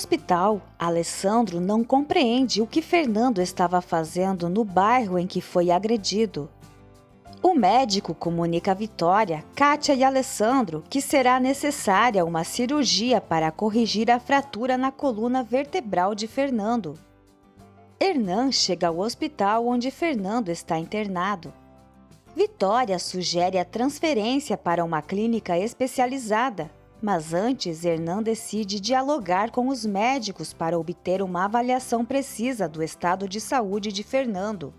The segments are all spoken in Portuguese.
hospital, Alessandro não compreende o que Fernando estava fazendo no bairro em que foi agredido. O médico comunica a Vitória, Kátia e Alessandro que será necessária uma cirurgia para corrigir a fratura na coluna vertebral de Fernando. Hernan chega ao hospital onde Fernando está internado. Vitória sugere a transferência para uma clínica especializada, mas antes Hernan decide dialogar com os médicos para obter uma avaliação precisa do estado de saúde de Fernando.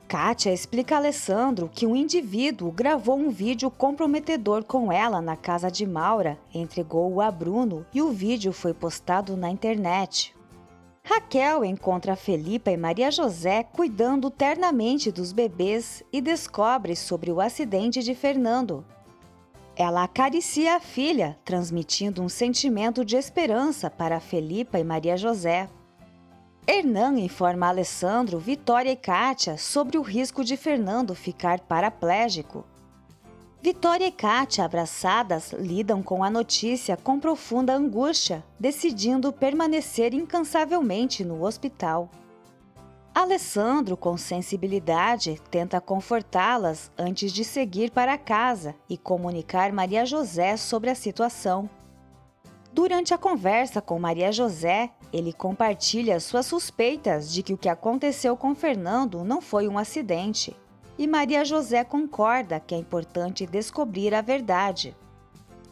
Kátia explica a Alessandro que um indivíduo gravou um vídeo comprometedor com ela na casa de Maura, entregou-o a Bruno e o vídeo foi postado na internet. Raquel encontra Felipa e Maria José cuidando ternamente dos bebês e descobre sobre o acidente de Fernando. Ela acaricia a filha, transmitindo um sentimento de esperança para Felipa e Maria José. Hernan informa Alessandro, Vitória e Kátia sobre o risco de Fernando ficar paraplégico. Vitória e Kátia, abraçadas, lidam com a notícia com profunda angústia, decidindo permanecer incansavelmente no hospital. Alessandro, com sensibilidade, tenta confortá-las antes de seguir para casa e comunicar Maria José sobre a situação. Durante a conversa com Maria José, ele compartilha suas suspeitas de que o que aconteceu com Fernando não foi um acidente. E Maria José concorda que é importante descobrir a verdade.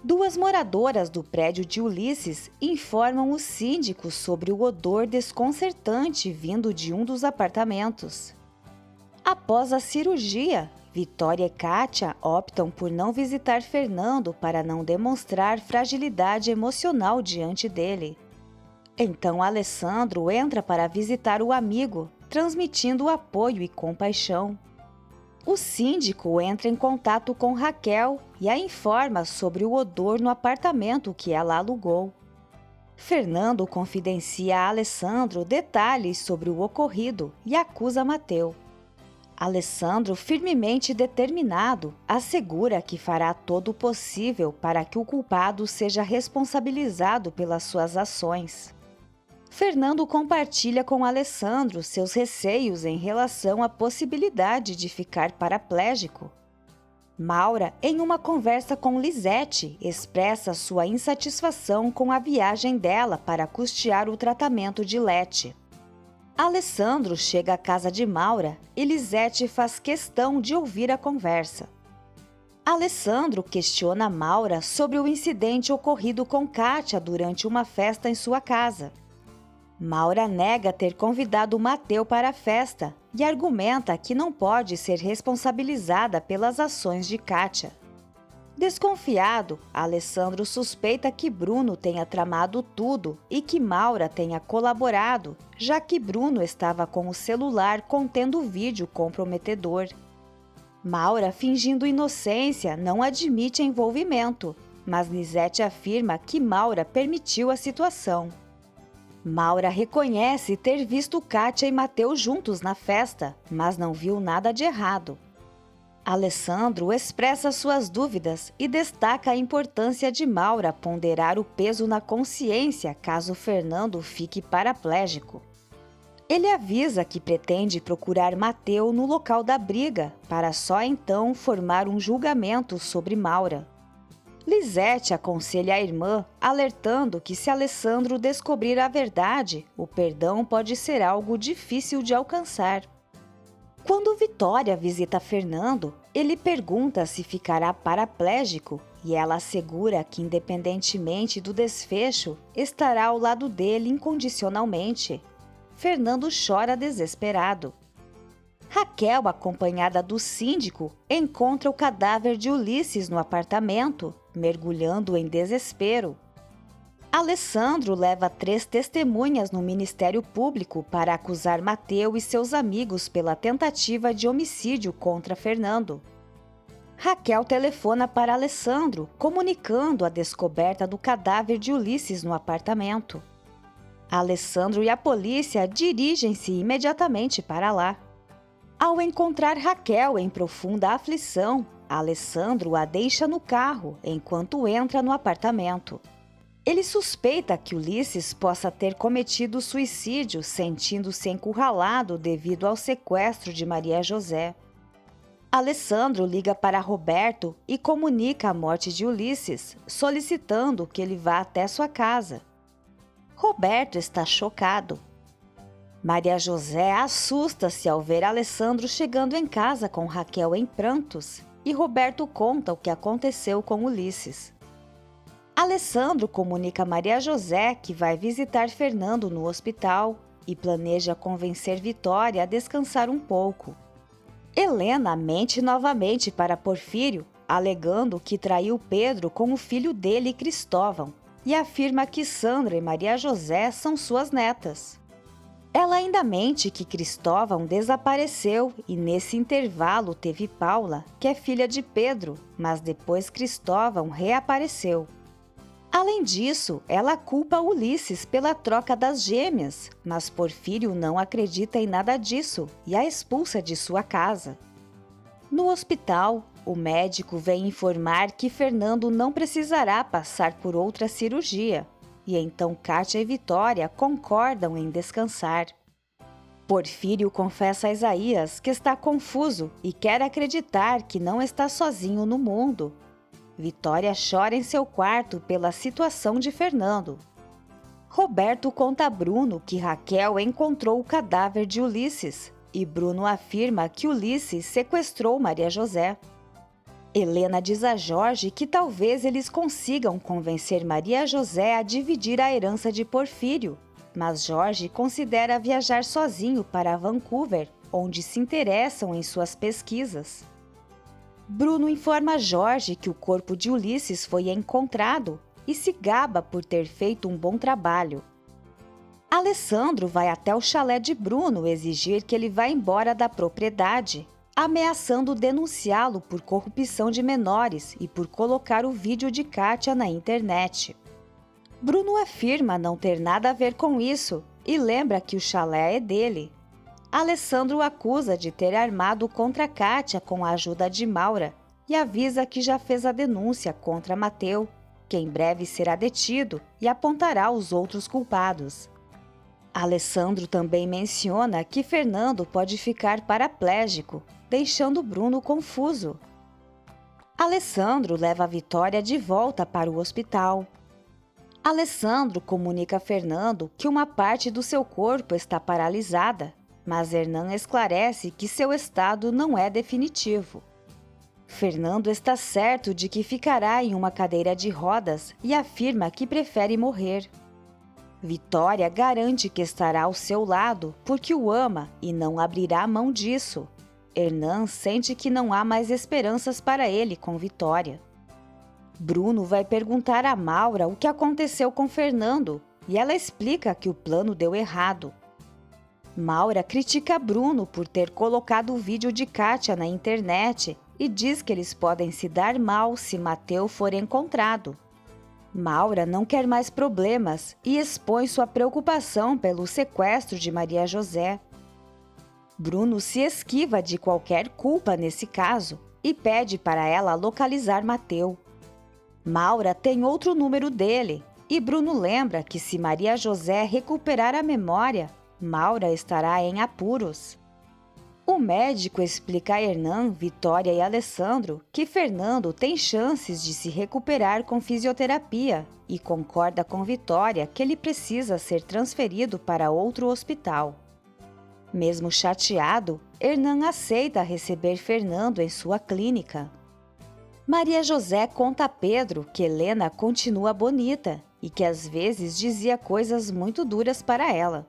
Duas moradoras do prédio de Ulisses informam o síndico sobre o odor desconcertante vindo de um dos apartamentos. Após a cirurgia, Vitória e Kátia optam por não visitar Fernando para não demonstrar fragilidade emocional diante dele. Então Alessandro entra para visitar o amigo, transmitindo apoio e compaixão. O síndico entra em contato com Raquel e a informa sobre o odor no apartamento que ela alugou. Fernando confidencia a Alessandro detalhes sobre o ocorrido e acusa Mateu. Alessandro, firmemente determinado, assegura que fará todo o possível para que o culpado seja responsabilizado pelas suas ações. Fernando compartilha com Alessandro seus receios em relação à possibilidade de ficar paraplégico. Maura, em uma conversa com Lisete, expressa sua insatisfação com a viagem dela para custear o tratamento de Lete. Alessandro chega à casa de Maura e Lisete faz questão de ouvir a conversa. Alessandro questiona Maura sobre o incidente ocorrido com Kátia durante uma festa em sua casa. Maura nega ter convidado Mateu para a festa e argumenta que não pode ser responsabilizada pelas ações de Kátia. Desconfiado, Alessandro suspeita que Bruno tenha tramado tudo e que Maura tenha colaborado, já que Bruno estava com o celular contendo o vídeo comprometedor. Maura, fingindo inocência, não admite envolvimento, mas Lisete afirma que Maura permitiu a situação. Maura reconhece ter visto Kátia e Mateu juntos na festa, mas não viu nada de errado. Alessandro expressa suas dúvidas e destaca a importância de Maura ponderar o peso na consciência caso Fernando fique paraplégico. Ele avisa que pretende procurar Mateu no local da briga, para só então formar um julgamento sobre Maura. Lisete aconselha a irmã, alertando que se Alessandro descobrir a verdade, o perdão pode ser algo difícil de alcançar. Quando Vitória visita Fernando, ele pergunta se ficará paraplégico e ela assegura que, independentemente do desfecho, estará ao lado dele incondicionalmente. Fernando chora desesperado. Raquel, acompanhada do síndico, encontra o cadáver de Ulisses no apartamento, mergulhando em desespero. Alessandro leva 3 testemunhas no Ministério Público para acusar Mateu e seus amigos pela tentativa de homicídio contra Fernando. Raquel telefona para Alessandro, comunicando a descoberta do cadáver de Ulisses no apartamento. Alessandro e a polícia dirigem-se imediatamente para lá. Ao encontrar Raquel em profunda aflição, Alessandro a deixa no carro enquanto entra no apartamento. Ele suspeita que Ulisses possa ter cometido suicídio sentindo-se encurralado devido ao sequestro de Maria José. Alessandro liga para Roberto e comunica a morte de Ulisses, solicitando que ele vá até sua casa. Roberto está chocado. Maria José assusta-se ao ver Alessandro chegando em casa com Raquel em prantos e Roberto conta o que aconteceu com Ulisses. Alessandro comunica a Maria José que vai visitar Fernando no hospital e planeja convencer Vitória a descansar um pouco. Helena mente novamente para Porfírio, alegando que traiu Pedro com o filho dele, Cristóvão, e afirma que Sandra e Maria José são suas netas. Ela ainda mente que Cristóvão desapareceu e nesse intervalo teve Paula, que é filha de Pedro, mas depois Cristóvão reapareceu. Além disso, ela culpa Ulisses pela troca das gêmeas, mas Porfírio não acredita em nada disso e a expulsa de sua casa. No hospital, o médico vem informar que Fernando não precisará passar por outra cirurgia, e então Kátia e Vitória concordam em descansar. Porfírio confessa a Isaías que está confuso e quer acreditar que não está sozinho no mundo. Vitória chora em seu quarto pela situação de Fernando. Roberto conta a Bruno que Raquel encontrou o cadáver de Ulisses e Bruno afirma que Ulisses sequestrou Maria José. Helena diz a Jorge que talvez eles consigam convencer Maria José a dividir a herança de Porfírio, mas Jorge considera viajar sozinho para Vancouver, onde se interessam em suas pesquisas. Bruno informa Jorge que o corpo de Ulisses foi encontrado e se gaba por ter feito um bom trabalho. Alessandro vai até o chalé de Bruno exigir que ele vá embora da propriedade, ameaçando denunciá-lo por corrupção de menores e por colocar o vídeo de Kátia na internet. Bruno afirma não ter nada a ver com isso e lembra que o chalé é dele. Alessandro o acusa de ter armado contra Kátia com a ajuda de Maura e avisa que já fez a denúncia contra Mateu, que em breve será detido e apontará os outros culpados. Alessandro também menciona que Fernando pode ficar paraplégico, deixando Bruno confuso. Alessandro leva a Vitória de volta para o hospital. Alessandro comunica a Fernando que uma parte do seu corpo está paralisada, mas Hernan esclarece que seu estado não é definitivo. Fernando está certo de que ficará em uma cadeira de rodas e afirma que prefere morrer. Vitória garante que estará ao seu lado porque o ama e não abrirá mão disso. Hernan sente que não há mais esperanças para ele com Vitória. Bruno vai perguntar a Maura o que aconteceu com Fernando e ela explica que o plano deu errado. Maura critica Bruno por ter colocado o vídeo de Kátia na internet e diz que eles podem se dar mal se Mateu for encontrado. Maura não quer mais problemas e expõe sua preocupação pelo sequestro de Maria José. Bruno se esquiva de qualquer culpa nesse caso e pede para ela localizar Mateu. Maura tem outro número dele e Bruno lembra que se Maria José recuperar a memória, Maura estará em apuros. O médico explica a Hernan, Vitória e Alessandro que Fernando tem chances de se recuperar com fisioterapia e concorda com Vitória que ele precisa ser transferido para outro hospital. Mesmo chateado, Hernan aceita receber Fernando em sua clínica. Maria José conta a Pedro que Helena continua bonita e que às vezes dizia coisas muito duras para ela.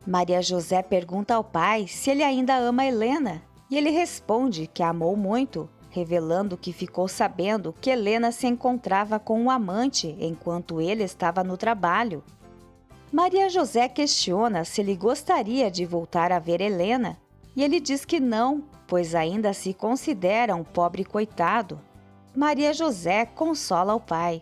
Maria José pergunta ao pai se ele ainda ama Helena e ele responde que a amou muito, revelando que ficou sabendo que Helena se encontrava com um amante enquanto ele estava no trabalho. Maria José questiona se ele gostaria de voltar a ver Helena e ele diz que não, pois ainda se considera um pobre coitado. Maria José consola o pai.